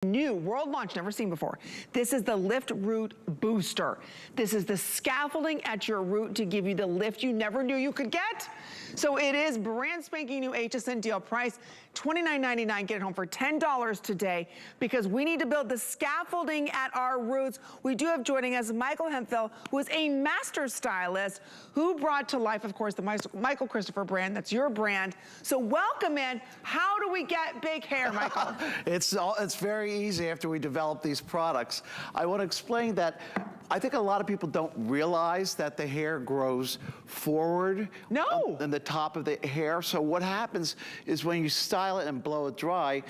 New world launch, never seen before. This is the Lift Root Booster. This is the scaffolding at your root to give you the lift you never knew you could get. So it is brand spanking new HSN deal price, $29.99. Get it home for $10 today because we need to build the scaffolding at our roots. We do have joining us Michael Hemphill, who is a master stylist who brought to life, of course, the Michael Christopher brand. That's your brand. So welcome in. How do we get big hair, Michael? It's very easy after we develop these products. I want to explain that I think a lot of people don't realize that the hair grows forward in the top of the hair. So what happens is when you style it and blow it dry,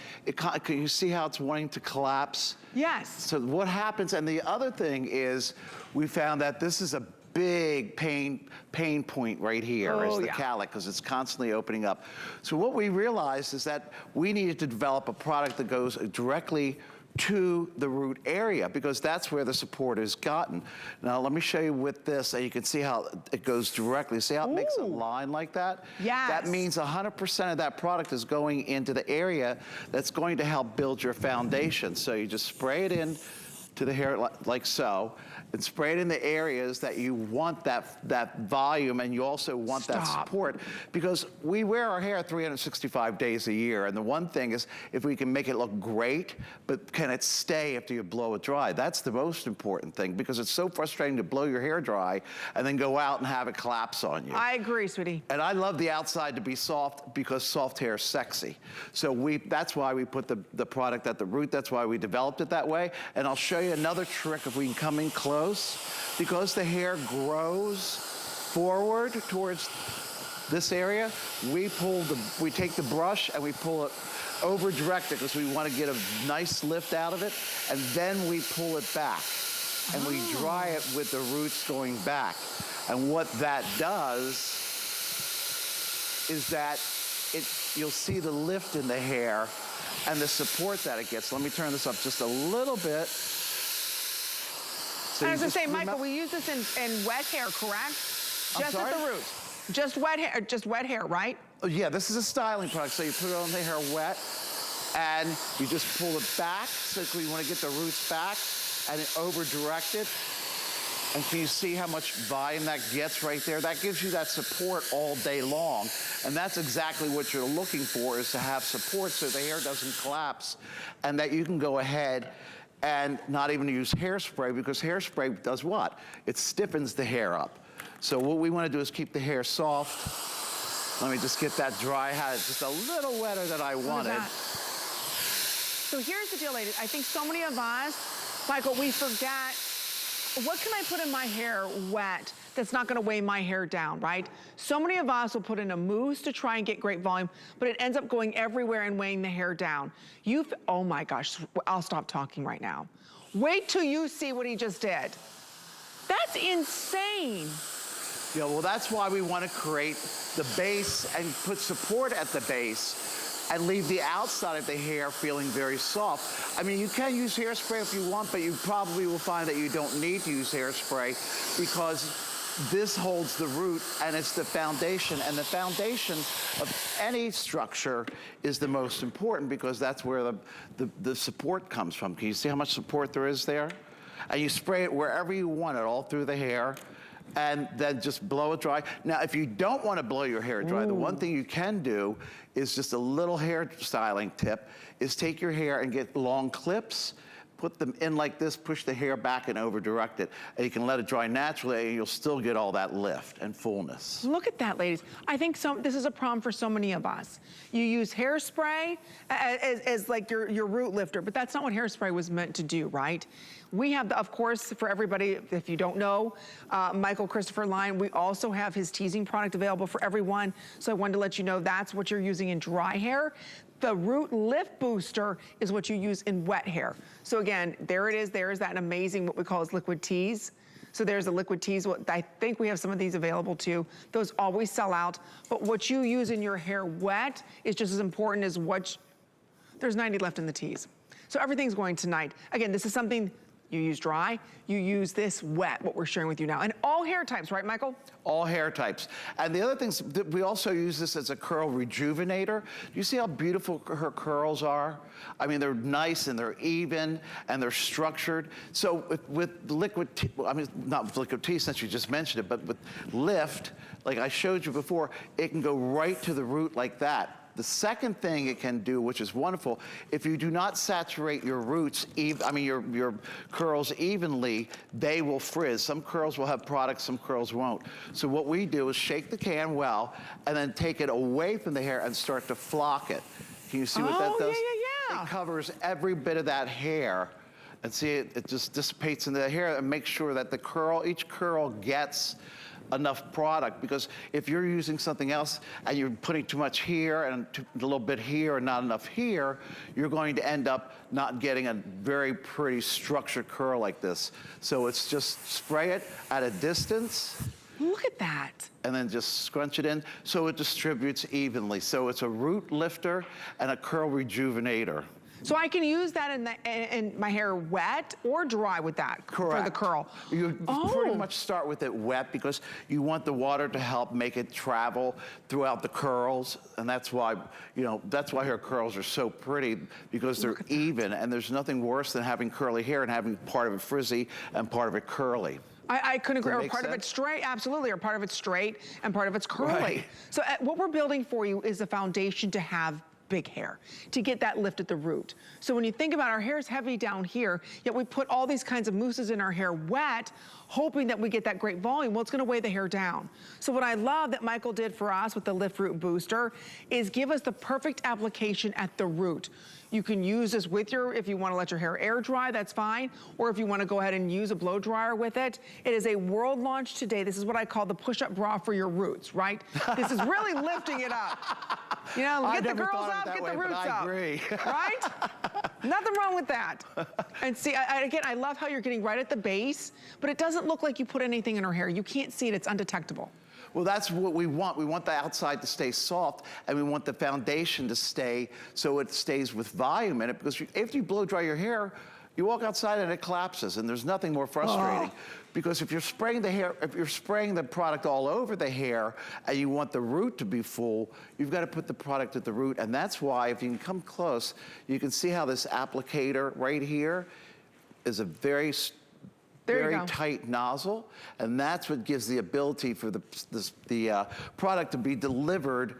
you see how it's wanting to collapse? Yes. So what happens, and the other thing is we found that this is a big pain point right here is the cowlick, because it's constantly opening up. So what we realized is that we needed to develop a product that goes directly to the root area because that's where the support is gotten. Now let me show you with this, and you can see how it goes directly. See how it makes a line like that? Yes. That means 100% of that product is going into the area that's going to help build your foundation. So you just spray it in to the hair like so, and spray it in the areas that you want that volume, and you also want that support, because we wear our hair 365 days a year, and the one thing is if we can make it look great, but can it stay after you blow it dry? That's the most important thing, because it's so frustrating to blow your hair dry and then go out and have it collapse on you. I agree, sweetie. And I love the outside to be soft because soft hair is sexy. So that's why we put the product at the root. That's why we developed it that way. And I'll show you another trick if we can come in close. Because the hair grows forward towards this area, we take the brush and we pull it over directed because we want to get a nice lift out of it, and then we pull it back and we dry it with the roots going back. And what that does is that you'll see the lift in the hair and the support that it gets. Let me turn this up just a little bit. So as I say, Michael, we use this in wet hair, correct? Just at the root. Just wet hair, right? Oh, yeah, this is a styling product. So you put it on the hair wet, and you just pull it back. So we want to get the roots back, and over-direct it. And can you see how much volume that gets right there? That gives you that support all day long. And that's exactly what you're looking for, is to have support so the hair doesn't collapse, and that you can go ahead and not even use hairspray, because hairspray does what? It stiffens the hair up. So what we want to do is keep the hair soft. Let me just get that dry. I had it just a little wetter than I wanted. So here's the deal, ladies. I think so many of us, Michael, we forget, what can I put in my hair wet that's not gonna weigh my hair down, right? So many of us will put in a mousse to try and get great volume, but it ends up going everywhere and weighing the hair down. Oh my gosh, I'll stop talking right now. Wait till you see what he just did. That's insane. Yeah, well, that's why we want to create the base and put support at the base and leave the outside of the hair feeling very soft. I mean, you can use hairspray if you want, but you probably will find that you don't need to use hairspray, because this holds the root and it's the foundation. And the foundation of any structure is the most important, because that's where the support comes from. Can you see how much support there is there? And you spray it wherever you want it, all through the hair, and then just blow it dry. Now, if you don't want to blow your hair dry, the one thing you can do is just a little hair styling tip, is take your hair and get long clips, put them in like this, push the hair back and over direct it, and you can let it dry naturally, and you'll still get all that lift and fullness. Look at that, ladies. I think this is a problem for so many of us. You use hairspray as like your root lifter, but that's not what hairspray was meant to do, right? We have, of course, for everybody, if you don't know, Michael Christopher line, we also have his teasing product available for everyone. So I wanted to let you know that's what you're using in dry hair. The Root Lift Booster is what you use in wet hair. So again, there it is. There is that amazing, what we call as liquid tease. So there's the liquid tease. I think we have some of these available too. Those always sell out. But what you use in your hair wet is just as important as there's 90 left in the tease. So everything's going tonight. Again, this is something you use dry, you use this wet, what we're sharing with you now. And all hair types, right, Michael? All hair types. And the other things, we also use this as a curl rejuvenator. Do you see how beautiful her curls are? I mean, they're nice and they're even and they're structured. So with liquid tea, I mean, not with liquid tea since you just mentioned it, but with Lift, like I showed you before, it can go right to the root like that. The second thing it can do, which is wonderful, if you do not saturate your roots, your curls evenly, they will frizz. Some curls will have products, some curls won't. So what we do is shake the can well, and then take it away from the hair and start to flock it. Can you see what that does? Yeah. It covers every bit of that hair. And see, it just dissipates into the hair and makes sure that each curl gets enough product, because if you're using something else and you're putting too much here and a little bit here and not enough here, you're going to end up not getting a very pretty structured curl like this. So it's just spray it at a distance. Look at that. And then just scrunch it in so it distributes evenly. So it's a root lifter and a curl rejuvenator. So I can use that in my hair wet or dry with that. Correct. For the curl. You pretty much start with it wet because you want the water to help make it travel throughout the curls, and that's why her curls are so pretty, because they're even, and there's nothing worse than having curly hair and having part of it frizzy and part of it curly. I couldn't agree. Or part sense? of it's straight, absolutely, or part of it's straight and part of it's curly. Right. So what we're building for you is a foundation to have big hair, to get that lift at the root. So when you think about our hair's heavy down here, yet we put all these kinds of mousses in our hair wet, hoping that we get that great volume, well, it's gonna weigh the hair down. So what I love that Michael did for us with the Lift Root Booster is give us the perfect application at the root. You can use this with if you want to let your hair air dry, that's fine. Or if you want to go ahead and use a blow dryer with it. It is a world launch today. This is what I call the push-up bra for your roots, right? This is really lifting it up. You know, get the girls up, get the roots up. I agree. Right? Nothing wrong with that. And see, again, I love how you're getting right at the base, but it doesn't look like you put anything in her hair. You can't see it, it's undetectable. Well, that's what we want. We want the outside to stay soft, and we want the foundation to stay so it stays with volume in it, because after you blow dry your hair, you walk outside and it collapses, and there's nothing more frustrating. Because if you're spraying the product all over the hair and you want the root to be full, you've got to put the product at the root. And that's why, if you can come close, you can see how this applicator right here is a very tight nozzle, and that's what gives the ability for the product to be delivered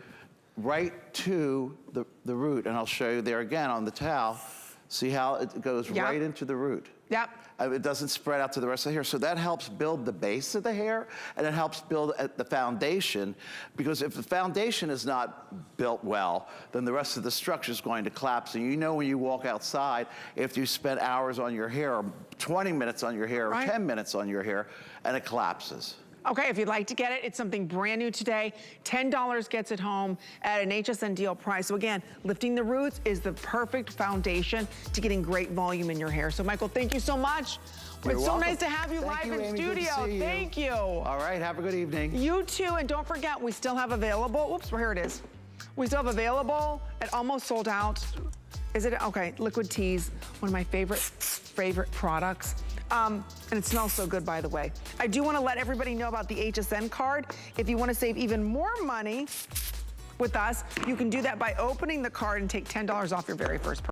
right to the root. And I'll show you there again on the towel. See how it goes right into the root. Yep. It doesn't spread out to the rest of the hair. So that helps build the base of the hair, and it helps build the foundation, because if the foundation is not built well, then the rest of the structure is going to collapse. And you know, when you walk outside, if you spend hours on your hair, or 20 minutes on your hair, or 10 minutes on your hair, and it collapses. Okay, if you'd like to get it, it's something brand new today. $10 gets it home at an HSN deal price. So again, lifting the roots is the perfect foundation to getting great volume in your hair. So Michael, thank you so much. It's so nice to have you live in studio. Thank you. All right, have a good evening. You too, and don't forget, we still have available, oops, well, here it is. We still have available, it almost sold out. Is it, okay, Liquid Teas, one of my favorite products. And it smells so good, by the way. I do want to let everybody know about the HSN card. If you want to save even more money with us, you can do that by opening the card and take $10 off your very first purchase.